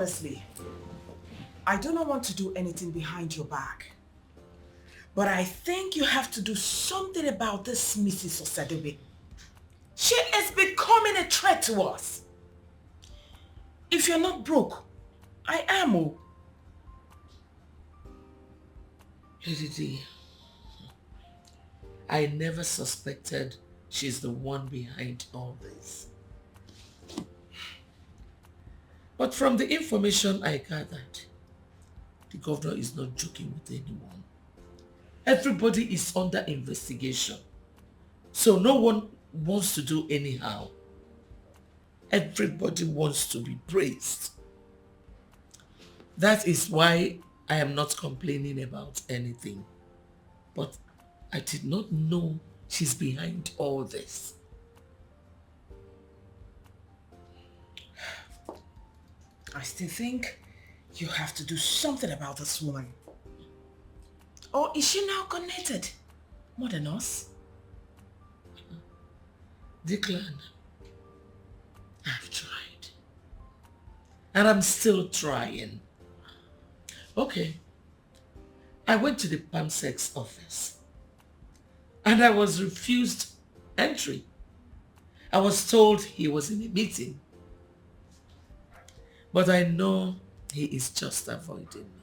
honestly, I do not want to do anything behind your back. But I think you have to do something about this Mrs. Osadobe. She is becoming a threat to us. If you're not broke, I am. Oh. Lady, I never suspected she's the one behind all this. But from the information I gathered, the governor is not joking with anyone. Everybody is under investigation. So no one wants to do anyhow. Everybody wants to be praised. That is why I am not complaining about anything. But I did not know she's behind all this. I still think you have to do something about this woman. Or is she now connected? More than us? Declan, I've tried. And I'm still trying. Okay. I went to the PAMSEC's office. And I was refused entry. I was told he was in a meeting. But I know he is just avoiding me.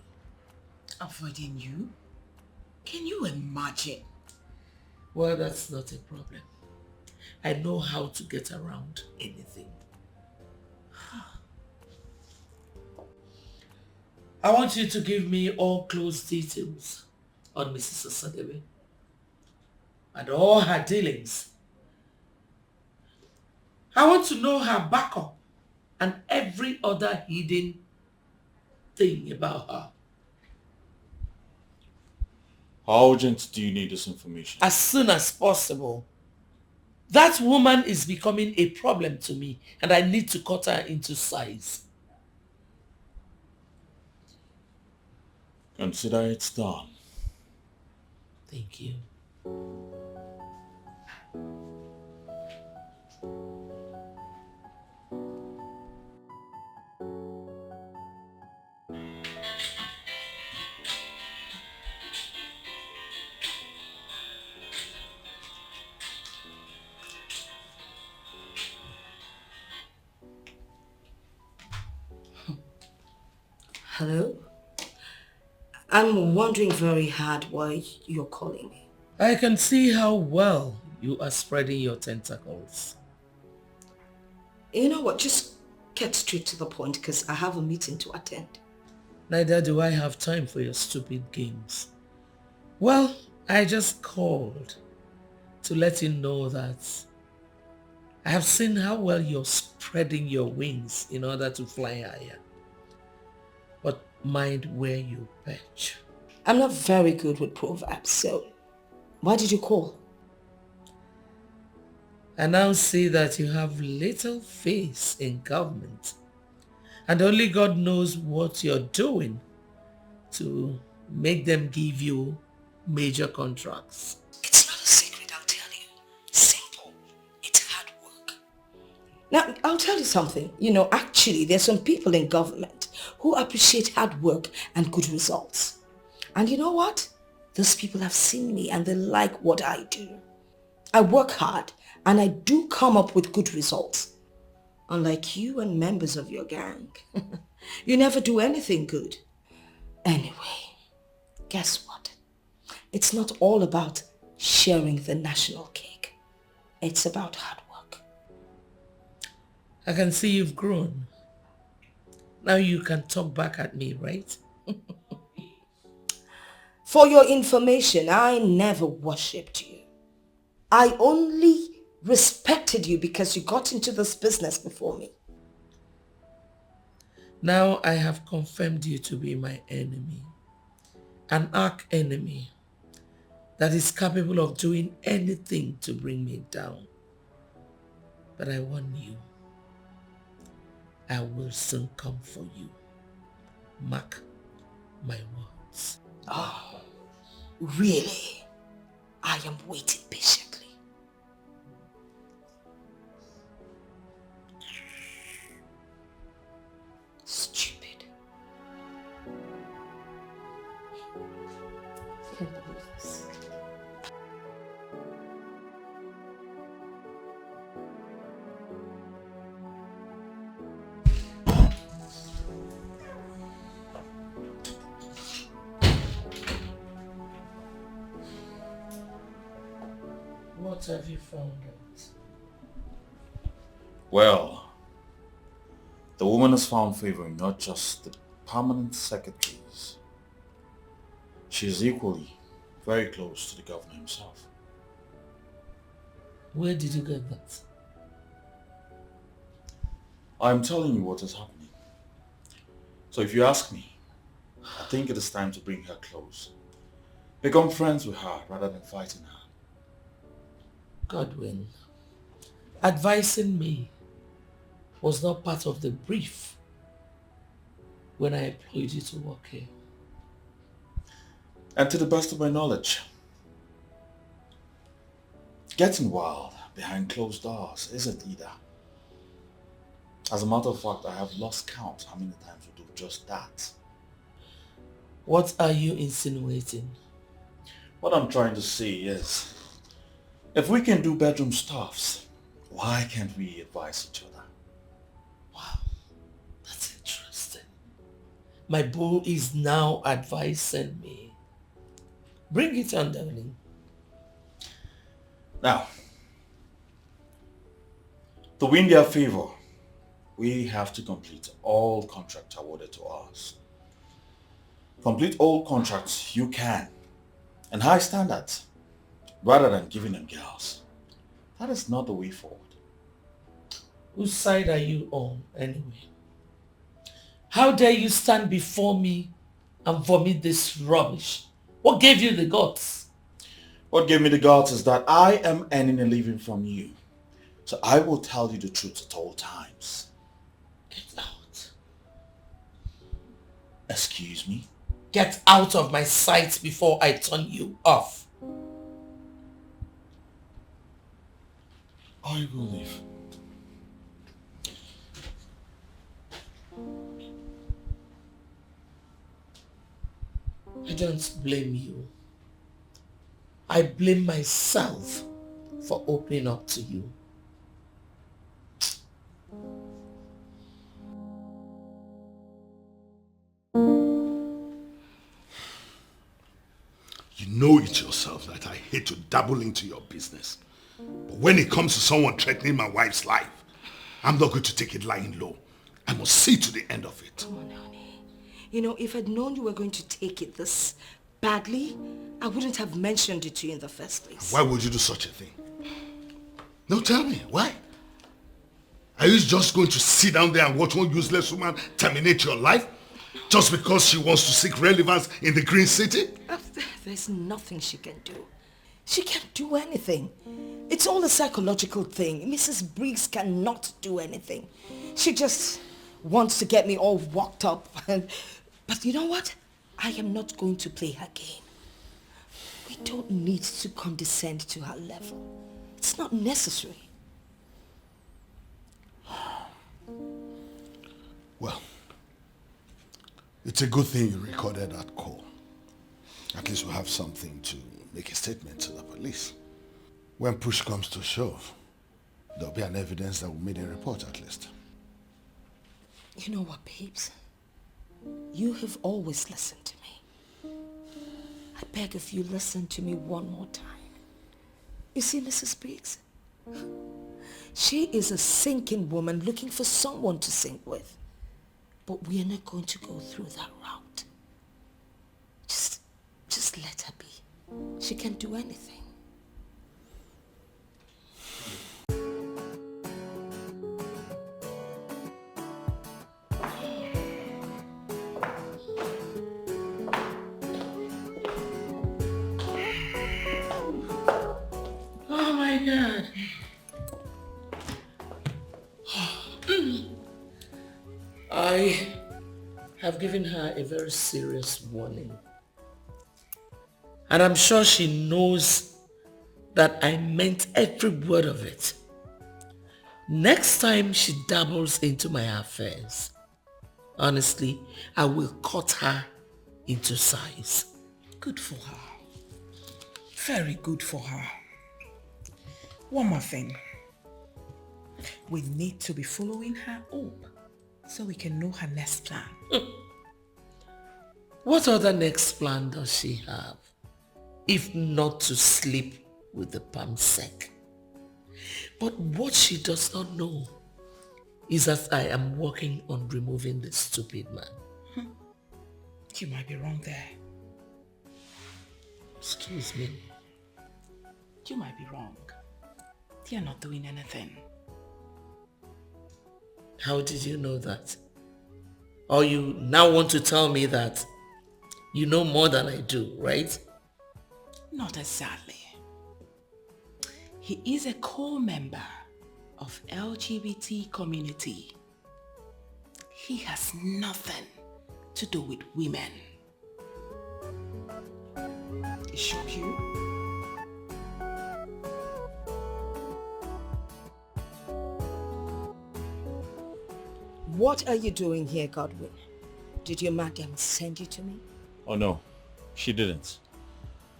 Avoiding you? Can you imagine? Well, that's not a problem. I know how to get around anything. I want you to give me all close details on Mrs. Osadebe and all her dealings. I want to know her backup and every other hidden thing about her. How urgent do you need this information? As soon as possible. That woman is becoming a problem to me and I need to cut her into size. Consider it done. Thank you. Hello? I'm wondering very hard why you're calling me. I can see how well you are spreading your tentacles. You know what, just get straight to the point because I have a meeting to attend. Neither do I have time for your stupid games. Well, I just called to let you know that I have seen how well you're spreading your wings in order to fly higher. But mind where you perch. I'm not very good with proverbs, so why did you call? I now see that you have little faith in government. And only God knows what you're doing to make them give you major contracts. It's not a secret, I'll tell you. Simple. It's hard work. Now, I'll tell you something. Actually, there's some people in government who appreciate hard work and good results. And you know what? Those people have seen me and they like what I do. I work hard and I do come up with good results. Unlike you and members of your gang. You never do anything good. Anyway, guess what? It's not all about sharing the national cake. It's about hard work. I can see you've grown. Now you can talk back at me, right? For your information, I never worshipped you. I only respected you because you got into this business before me. Now I have confirmed you to be my enemy. An arch enemy that is capable of doing anything to bring me down. But I warn you, I will soon come for you. Mark my words. Oh, really? I am waiting patiently. Stupid. What have you found out? Well, the woman has found favor in not just the permanent secretaries. She is equally very close to the governor himself. Where did you get that? I'm telling you what is happening. So if you ask me, I think it is time to bring her close. Become friends with her rather than fighting her. Godwin, advising me was not part of the brief when I employed you to work here. And to the best of my knowledge, getting wild behind closed doors isn't either. As a matter of fact, I have lost count how many times we do just that. What are you insinuating? What I'm trying to say is, if we can do bedroom stuffs, why can't we advise each other? Wow, that's interesting. My bull is now advising me. Bring it on, darling. Now, to win their favor, we have to complete all contracts awarded to us. Complete all contracts you can, and high standards, rather than giving them girls. That is not the way forward. Whose side are you on, anyway? How dare you stand before me and vomit this rubbish? What gave you the guts? What gave me the guts is that I am earning a living from you. So I will tell you the truth at all times. Get out. Excuse me? Get out of my sight before I turn you off. I will leave. I don't blame you. I blame myself for opening up to you. You know it yourself that I hate to dabble into your business. But when it comes to someone threatening my wife's life, I'm not going to take it lying low. I must see to the end of it. Come on, honey. You know, if I'd known you were going to take it this badly, I wouldn't have mentioned it to you in the first place. Why would you do such a thing? No, tell me, why? Are you just going to sit down there and watch one useless woman terminate your life? Just because she wants to seek relevance in the Green City? There's nothing she can do. She can't do anything. It's all a psychological thing. Mrs. Briggs cannot do anything. She just wants to get me all worked up. But you know what? I am not going to play her game. We don't need to condescend to her level. It's not necessary. Well, it's a good thing you recorded that call. At least we'll have something to make a statement to the police. When push comes to shove, there'll be an evidence that will make a report at least. You know what, babes? You have always listened to me. I beg of you, listen to me one more time. You see, Mrs. Briggs? She is a sinking woman looking for someone to sink with. But we are not going to go through that route. Just let her be. She can't do anything. Oh my God. I have given her a very serious warning. And I'm sure she knows that I meant every word of it. Next time she dabbles into my affairs, honestly, I will cut her into size. Good for her. Very good for her. One more thing. We need to be following her up so we can know her next plan. What other next plan does she have, if not to sleep with the palm sec. But what she does not know is that I am working on removing this stupid man. You might be wrong there. Excuse me. You might be wrong. They are not doing anything. How did you know that? Or you now want to tell me that you know more than I do, right? Not exactly. He is a core member of LGBT community. He has nothing to do with women. It shock you? What are you doing here, Godwin? Did your madam send you to me? Oh no, she didn't.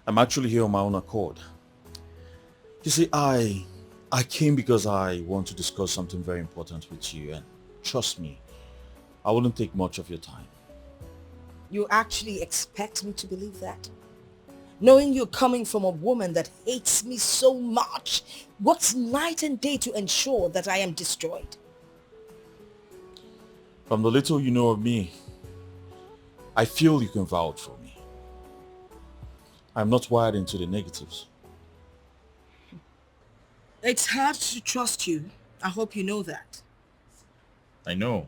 I'm actually here on my own accord. You see, I came because I want to discuss something very important with you, and trust me, I wouldn't take much of your time. You actually expect me to believe that? Knowing you're coming from a woman that hates me so much, works night and day to ensure that I am destroyed. From the little you know of me, I feel you can vouch for me. I'm not wired into the negatives. It's hard to trust you. I hope you know that. I know.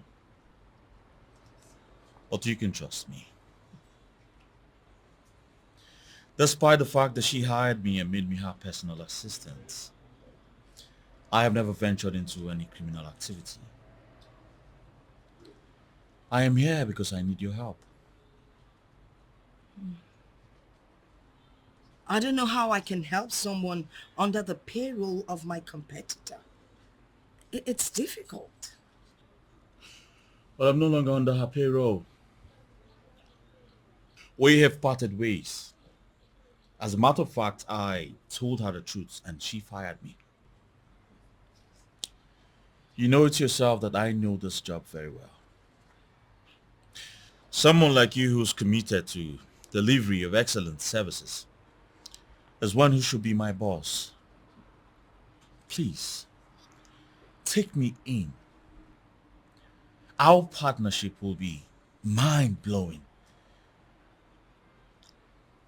But you can trust me. Despite the fact that she hired me and made me her personal assistant, I have never ventured into any criminal activity. I am here because I need your help. I don't know how I can help someone under the payroll of my competitor. It's difficult. But I'm no longer under her payroll. We have parted ways. As a matter of fact, I told her the truth and she fired me. You know it yourself that I know this job very well. Someone like you who's committed to delivery of excellent services is one who should be my boss. Please, take me in. Our partnership will be mind-blowing.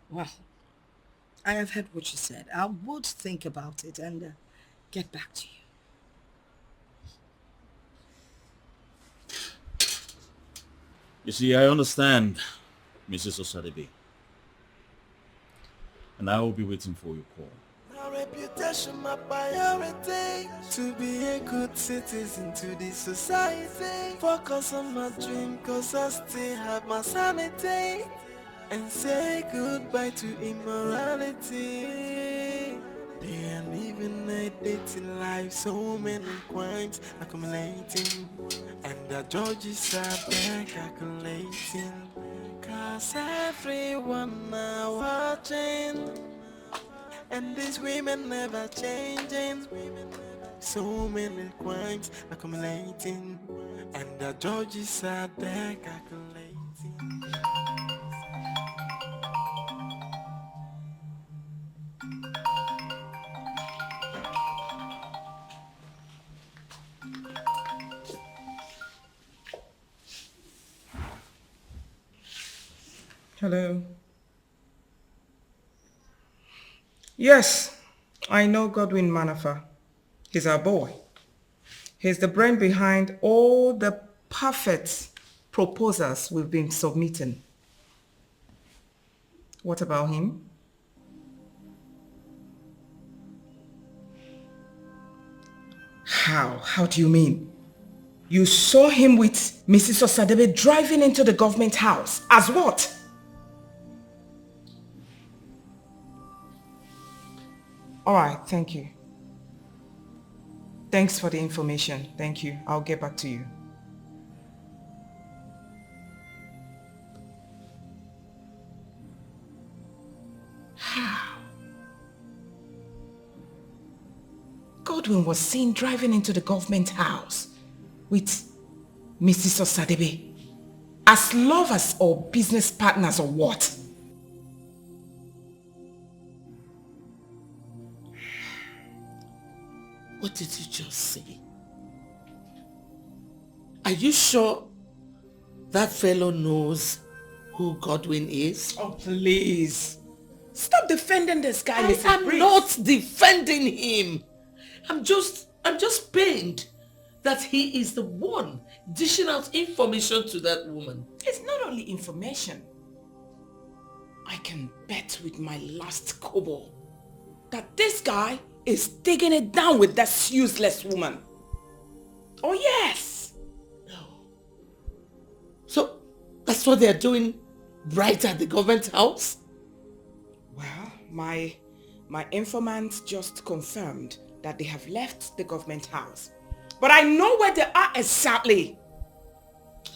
Well, I have heard what you said. I would think about it and get back to you. You see, I understand, Mrs. Osadebe, and I will be waiting for your call. My reputation, my priority. To be a good citizen to this society. Focus on my dream, cause I still have my sanity. And say goodbye to immorality. They are living a dating life, so many crimes accumulating. And the judges are there calculating. Cause everyone are watching. And these women never changing. So many crimes accumulating. And the judges are there calculating. Hello. Yes, I know Godwin Manafa. He's our boy. He's the brain behind all the perfect proposals we've been submitting. What about him? How? How do you mean? You saw him with Mrs. Osadebe driving into the government house. As what? All right, thank you. Thanks for the information. Thank you. I'll get back to you. How? Godwin was seen driving into the government house with Mrs. Osadebe as lovers or business partners or what? What did you just say? Are you sure that fellow knows who Godwin is? Oh, please. Stop defending this guy, I Mrs. am Briggs. not defending him. I'm just pained that he is the one dishing out information to that woman. It's not only information. I can bet with my last kobo that this guy is digging it down with that useless woman. Oh yes. So that's what they're doing right at the government house? Well, my informant just confirmed that they have left the government house. But I know where they are exactly.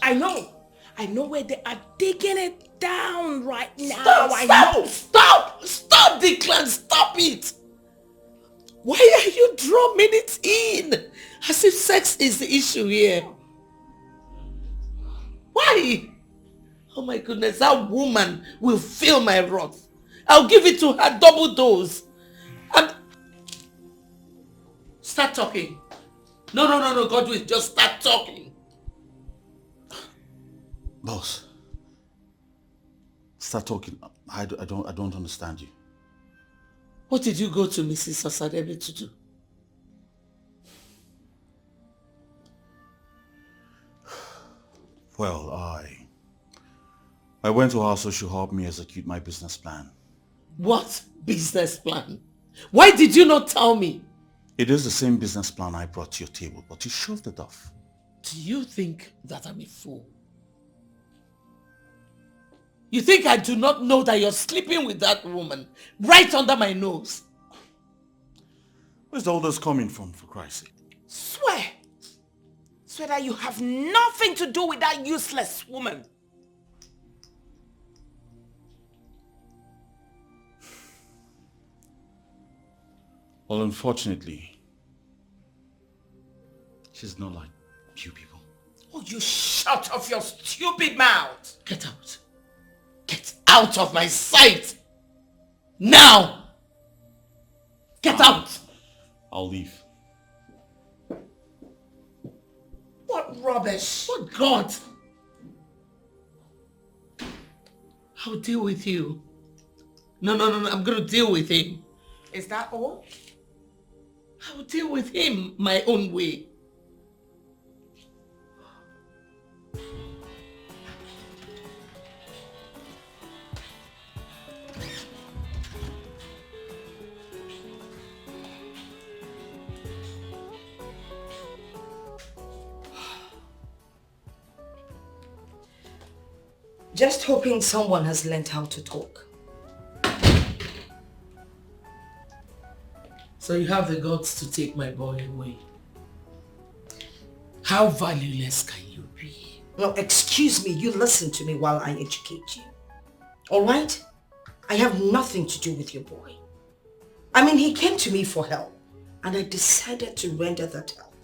I know where they are digging it down right now. Stop, Declan, stop it. Why are you drumming it in? As if sex is the issue here. Why? Oh my goodness, that woman will feel my wrath. I'll give it to her double dose. And start talking. No, Godwin, just start talking. Boss, start talking. I don't understand you. What did you go to Mrs. Osadebe to do? Well, I went to her so she'll help me execute my business plan. What business plan? Why did you not tell me? It is the same business plan I brought to your table, but you shoved it off. Do you think that I'm a fool? You think I do not know that you're sleeping with that woman right under my nose? Where's all this coming from, for Christ's sake? Swear that you have nothing to do with that useless woman. Well, unfortunately, she's not like you people. Oh, you shut off your stupid mouth. Get out. Get out of my sight! Now! Get out! I'll leave. What rubbish! What God! I'll deal with you. No, I'm gonna deal with him. Is that all? I'll deal with him my own way. Just hoping someone has learned how to talk. So you have the guts to take my boy away. How valueless can you be? No, excuse me, you listen to me while I educate you. Alright? I have nothing to do with your boy. I mean, he came to me for help, and I decided to render that help.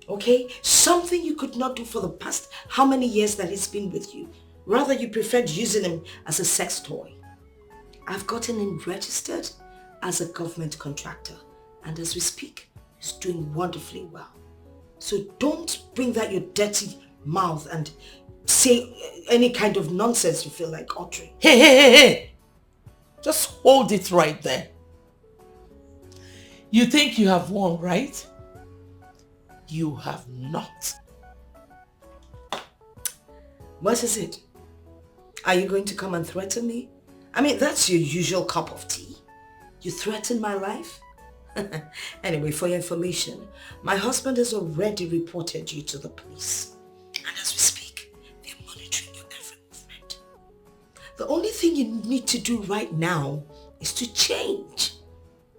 Okay? Something you could not do for the past how many years that he's been with you. Rather, you preferred using him as a sex toy. I've gotten him registered as a government contractor, and as we speak, he's doing wonderfully well. So don't bring that your dirty mouth and say any kind of nonsense you feel like uttering. Hey! Just hold it right there. You think you have won, right? You have not. What is it? Are you going to come and threaten me? I mean, that's your usual cup of tea. You threaten my life? Anyway, for your information, my husband has already reported you to the police. And as we speak, they're monitoring your every movement. The only thing you need to do right now is to change.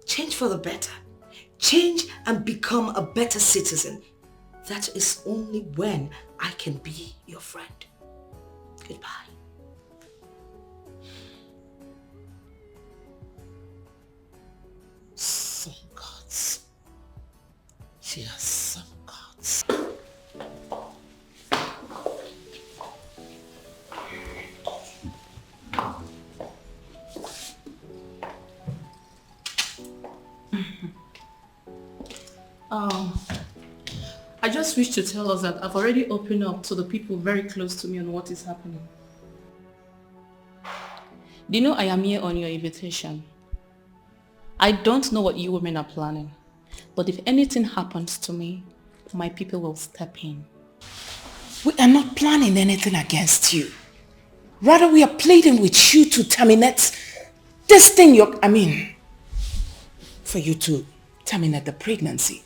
Change for the better. Change and become a better citizen. That is only when I can be your friend. Goodbye. Some gods. She has some gods. Um, I just wish to tell us that I've already opened up to the people very close to me on what is happening. Do you know I am here on your invitation? I don't know what you women are planning, but if anything happens to me, my people will step in. We are not planning anything against you. Rather, we are pleading with you to terminate this thing for you to terminate the pregnancy.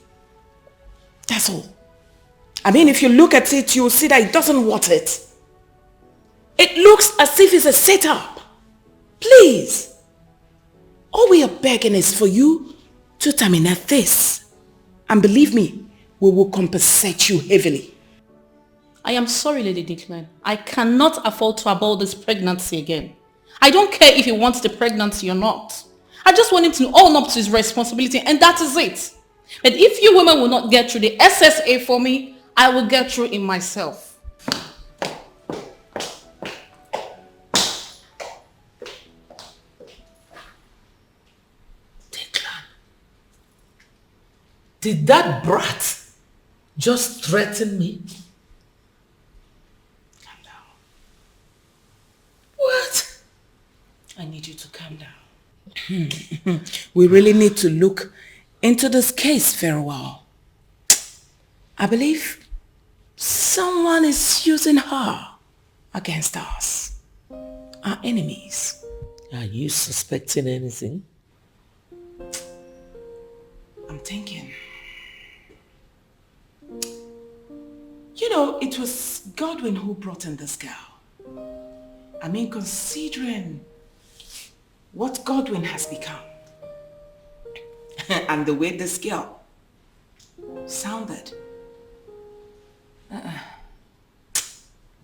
That's all. If you look at it, you'll see that it doesn't worth it. It looks as if it's a setup. Please. All we are begging is for you to terminate this. And believe me, we will compensate you heavily. I am sorry, Lady Declan. I cannot afford to abort this pregnancy again. I don't care if he wants the pregnancy or not. I just want him to own up to his responsibility, and that is it. But if you women will not get through the SSA for me, I will get through it myself. Declan, did that brat just threaten me? Calm down. What? I need you to calm down. We really need to look into this case very well. I believe someone is using her against us, our enemies. Are you suspecting anything? I'm thinking. It was Godwin who brought in this girl. Considering what Godwin has become and the way this girl sounded,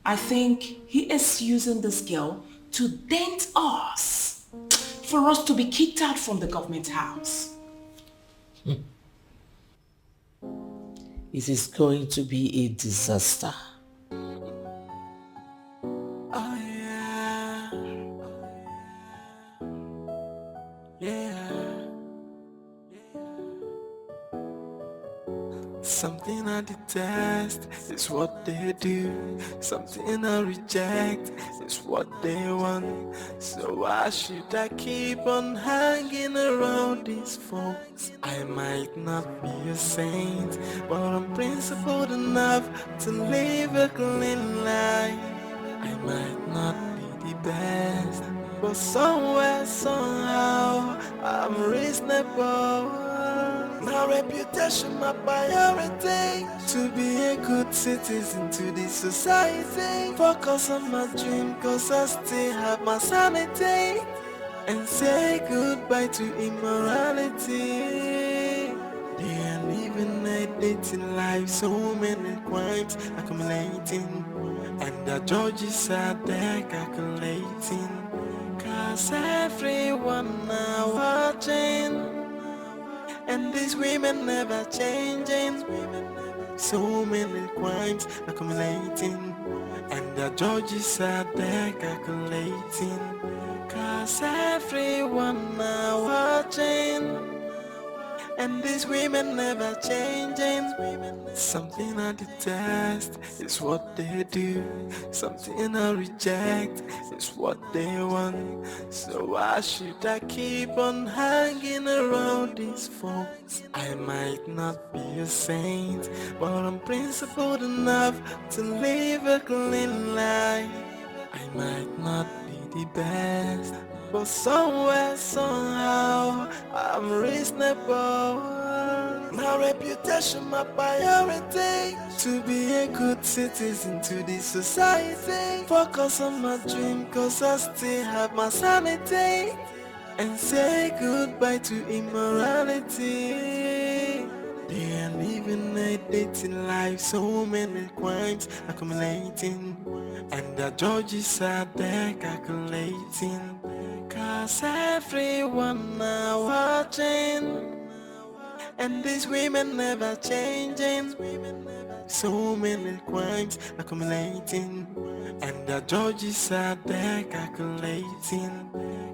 I think he is using this girl to dent us for us to be kicked out from the government house. It is going to be a disaster. Oh yeah, yeah. Something I detest is what they do. Something I reject is what they want. So why should I keep on hanging around these folks? I might not be a saint, but I'm principled enough to live a clean life. I might not be the best, but somewhere, somehow, I'm reasonable. My reputation, my priority, to be a good citizen to this society. Focus on my dream, cause I still have my sanity. And say goodbye to immorality. They are living a dating life, so many crimes accumulating, and the judges are there calculating. Cause everyone now watching, and these women never changing. So many crimes accumulating, and the judges are there calculating. Cause everyone now watching, and these women never changing. Something I detest is what they do. Something I reject is what they want. So why should I keep on hanging around these folks? I might not be a saint, but I'm principled enough to live a clean life. I might not be the best, but somewhere, somehow, I'm reasonable. My reputation, my priority, to be a good citizen to this society. Focus on my dream, cause I still have my sanity. And say goodbye to immorality. They are living a dating life, so many crimes accumulating, and the judges are there calculating. Cause everyone now watching, and these women never changing. So many crimes accumulating, and the judges are there calculating.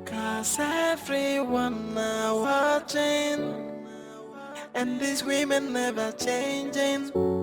Cause everyone now watching, And these women never changing.